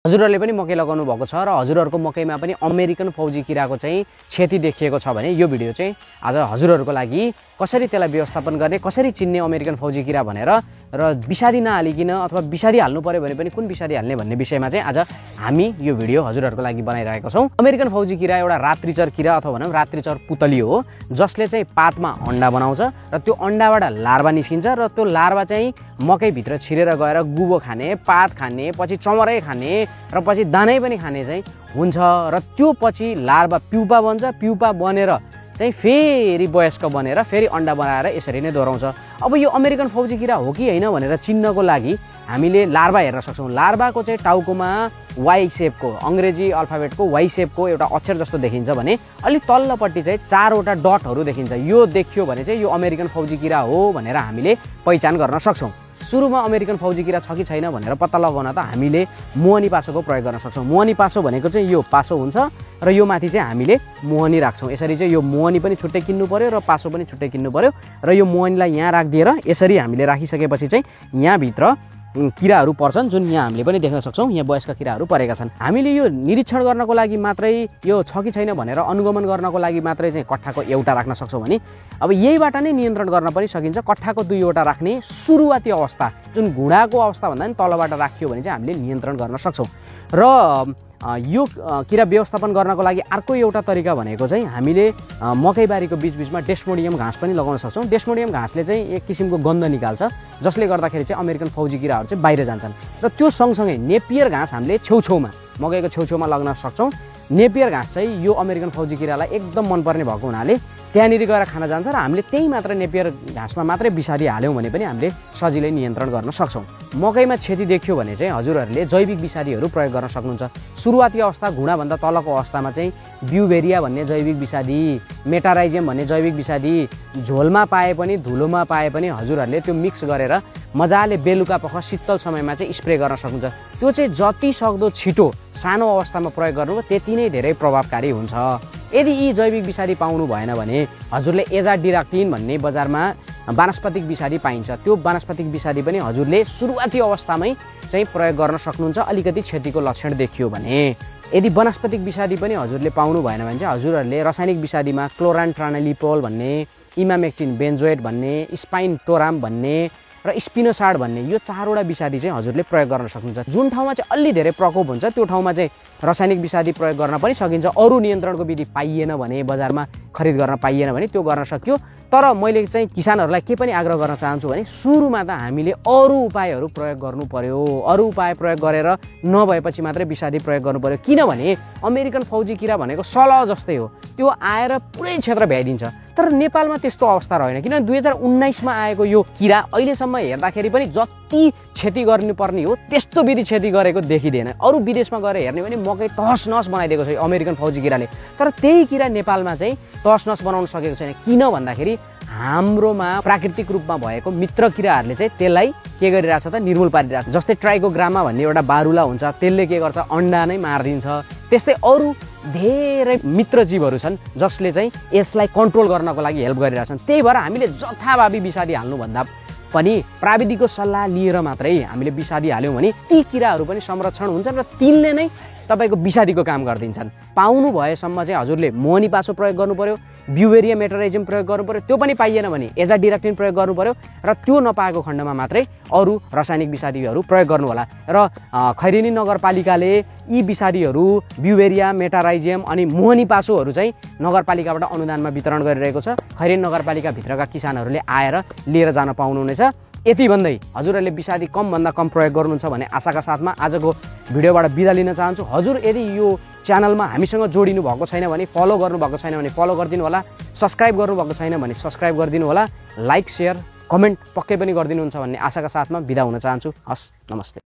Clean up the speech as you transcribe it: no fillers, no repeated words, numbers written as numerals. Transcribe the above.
हजुरहरूले पनि मकै लगाउनु भएको छ र हजुरहरूको मकैमा पनि अमेरिकन फौजी किराको चाहिँ क्षति देखिएको छ भने यो भिडियो चाहिँ आज हजुरहरूको लागि कसरी त्यसलाई व्यवस्थापन गर्ने, कसरी चिन्ने अमेरिकन फौजी किरा भनेर र विषादी नहालिकन अथवा विषादी हाल्नु पर्यो भने पनि कुन विषादी हाल्ने भन्ने विषयमा चाहिँ आज हामी यो भिडियो हजुरहरूको लागि बनाइरहेका छौँ। अमेरिकन फौजी किरा एउटा रात्रिचर किरा अथवा भनौँ रात्रिचर पुतली हो जसले चाहिँ पातमा अन्डा बनाउँछ र त्यो अन्डाबाट लार्वा निस्किन्छ र त्यो लार्वा चाहिँ मकैभित्र छिरेर गएर गुबो खाने, पात खाने, पछि चमरै खाने र पछि दानै पनि खाने चाहिँ हुन्छ र त्यो पछि लार्वा प्युपा बन्छ, प्युपा बनेर चाहिँ फेरि वयस्क बनेर फेरि अन्डा बनाएर यसरी नै दोहोऱ्याउँछ। अब यो अमेरिकन फौजी किरा हो कि होइन भनेर चिन्नको लागि हामीले लार्वा हेर्न सक्छौँ। लार्वाको चाहिँ टाउकोमा वाई सेपको अङ्ग्रेजी अल्फाबेटको वाई सेपको एउटा अक्षर जस्तो देखिन्छ भने अलिक तल्लोपट्टि चाहिँ 4वटा डटहरू देखिन्छ। यो देखियो भने चाहिँ यो अमेरिकन फौजी किरा हो भनेर हामीले पहिचान गर्न सक्छौँ। सुरुमा अमेरिकन फौजी किरा छ कि छैन भनेर पत्ता लगाउन त हामीले मोहनी पासोको प्रयोग गर्न सक्छौँ। मोहनी पासो भनेको चाहिँ यो पासो हुन्छ र यो माथि चाहिँ हामीले मोहनी राख्छौँ। यसरी चाहिँ यो मोहनी पनि छुट्टै किन्नु पर्यो र पासो पनि छुट्टै किन्नु पर्यो र यो मोहनीलाई यहाँ राखिदिएर यसरी हामीले राखिसकेपछि चाहिँ यहाँभित्र किराहरू पर्छन् जुन यहाँ हामीले पनि देख्न सक्छौँ। यहाँ वयस्क किराहरू परेका छन्। हामीले यो निरीक्षण गर्नको लागि मात्रै यो छ कि छैन भनेर अनुगमन गर्नको लागि मात्रै चाहिँ कट्ठाको एउटा राख्न सक्छौँ भने अब यहीबाट नै नियन्त्रण गर्न पनि सकिन्छ। कट्ठाको 2वटा राख्ने सुरुवाती अवस्था जुन घुँडाको अवस्था भन्दा पनि तलबाट राखियो भने चाहिँ हामीले नियन्त्रण गर्न सक्छौँ। र यो किरा व्यवस्थापन गर्नको लागि अर्को एउटा तरिका भनेको चाहिँ हामीले मकैबारीको बिचबिचमा डेस्मोडियम घाँस पनि लगाउन सक्छौँ। डेस्मोडियम घाँसले चाहिँ एक किसिमको गन्ध निकाल्छ जसले गर्दाखेरि चाहिँ अमेरिकन फौजी किराहरू चाहिँ बाहिर जान्छन् र त्यो सँगसँगै नेपियर घाँस हामीले छेउछेउमा मकैको छेउछेउमा लाग्न सक्छौँ। नेपियर घाँस चाहिँ यो अमेरिकन फौजी किरालाई एकदम मनपर्ने भएको हुनाले त्यहाँनिर गएर खान जान्छ र हामीले त्यही मात्र नेपियर घाँसमा मात्रै विषादी हाल्यौँ भने पनि हामीले सजिलै नियन्त्रण गर्न सक्छौँ। मकैमा क्षति देखियो भने चाहिँ हजुरहरूले जैविक विषादीहरू प्रयोग गर्न सक्नुहुन्छ। सुरुवाती अवस्था घुँडाभन्दा तलको अवस्थामा चाहिँ ब्युबेरिया भन्ने जैविक विषादी, मेटाराइजियम भन्ने जैविक विषादी झोलमा पाए पनि धुलोमा पाए पनि हजुरहरूले त्यो मिक्स गरेर मजाले बेलुका पख शीतल समयमा चाहिँ स्प्रे गर्न सक्नुहुन्छ। त्यो चाहिँ जति सक्दो छिटो सानो अवस्थामा प्रयोग गर्नु त्यति नै धेरै प्रभावकारी हुन्छ। यदि यी जैविक विषादी पाउनु भएन भने हजुरले एजाडिराक्टिन भन्ने बजारमा वानस्पतिक विषादी पाइन्छ। त्यो वानस्पतिक विषादी पनि हजुरले सुरुवाती अवस्थामै चाहिँ प्रयोग गर्न सक्नुहुन्छ अलिकति क्षतिको लक्षण देखियो भने। यदि वनस्पतिक विषादी पनि हजुरले पाउनु भएन भने चाहिँ हजुरहरूले रासायनिक विषादीमा क्लोरान्ट्रानलिपोल भन्ने, इमामेक्टिन बेन्जोएट भन्ने, स्पाइन टोराम भन्ने र स्पिनोसाड भन्ने यो 4वटा विषादी चाहिँ हजुरले प्रयोग गर्न सक्नुहुन्छ। जुन ठाउँमा चाहिँ अलि धेरै प्रकोप हुन्छ त्यो ठाउँमा चाहिँ रासायनिक विषादी प्रयोग गर्न पनि सकिन्छ। अरू नियन्त्रणको विधि पाइएन भने बजारमा खरिद गर्न पाइएन भने त्यो गर्न सकियो। तर मैले चाहिँ किसानहरूलाई के पनि आग्रह गर्न चाहन्छु भने सुरुमा त हामीले अरू उपायहरू प्रयोग गर्नु पर्यो। अरू उपाय प्रयोग गरेर नभएपछि मात्रै विषादी प्रयोग गर्नु पर्यो। किनभने अमेरिकन फौजी किरा भनेको सलह जस्तै हो, त्यो आएर पुरै क्षेत्र भ्याइदिन्छ। तर नेपालमा त्यस्तो अवस्था रहेन किनभने 2019मा आएको यो किरा अहिलेसम्म हेर्दाखेरि पनि जति क्षति गर्नुपर्ने हो त्यस्तो विधि क्षति गरेको देखिँदैन। अरू विदेशमा गएर हेर्ने भने मकै तहस नहस बनाइदिएको छ अमेरिकन फौजी किराले, तर त्यही किरा नेपालमा चाहिँ तहस नहस बनाउन सकेको छैन। किन भन्दाखेरि हाम्रोमा प्राकृतिक रूपमा भएको मित्र किराहरूले चाहिँ त्यसलाई के गरिरहेछ त निर्मूल पारिरहेछ। जस्तै ट्राइकोग्रामा भन्ने एउटा बारुला हुन्छ, त्यसले के गर्छ अन्डा नै मारिदिन्छ। त्यस्तै अरू धेरै मित्र जीवहरू छन् जसले चाहिँ यसलाई कन्ट्रोल गर्नको लागि हेल्प गरिरहेछन्। त्यही भएर हामीले जथाभावी विषादी हाल्नुभन्दा पनि प्राविधिकको सल्लाह लिएर मात्रै हामीले विषादी हाल्यौँ भने ती किराहरू पनि संरक्षण हुन्छन् र तिनले नै तपाईँको विषादीको काम गरिदिन्छन्। पाउनु भएसम्म चाहिँ हजुरले मोहनी पासो प्रयोग गर्नु पर्यो, ब्युबेरिया मेटाराइजियम प्रयोग गर्नु पर्यो, त्यो पनि पाइएन भने एजाडिराक्टिन प्रयोग गर्नु पर्यो र त्यो नपाएको खण्डमा मात्रै अरू रासायनिक विषादीहरू प्रयोग गर्नु होला। र खैरेनी नगरपालिकाले यी विषादीहरू ब्युबेरिया, मेटाराइजियम अनि मोहनी पासोहरू चाहिँ नगरपालिकाबाट अनुदानमा वितरण गरिरहेको छ। खैरेनी नगरपालिकाभित्रका किसानहरूले आएर लिएर जान पाउनुहुनेछ। यति भन्दै हजुरहरूले विषादी कमभन्दा कम प्रयोग गर्नुहुन्छ भने आशाका साथमा आजको भिडियोबाट बिदा लिन चाहन्छु। हजुर यदि यो च्यानलमा हामीसँग जोडिनु भएको छैन भने फलो गर्नुभएको छैन भने फलो गरिदिनु होला, सब्सक्राइब गर्नुभएको छैन भने सब्सक्राइब गरिदिनु होला, लाइक, सेयर, कमेन्ट पक्कै पनि गरिदिनुहुन्छ भन्ने आशाका साथमा बिदा हुन चाहन्छु। हस्, नमस्ते।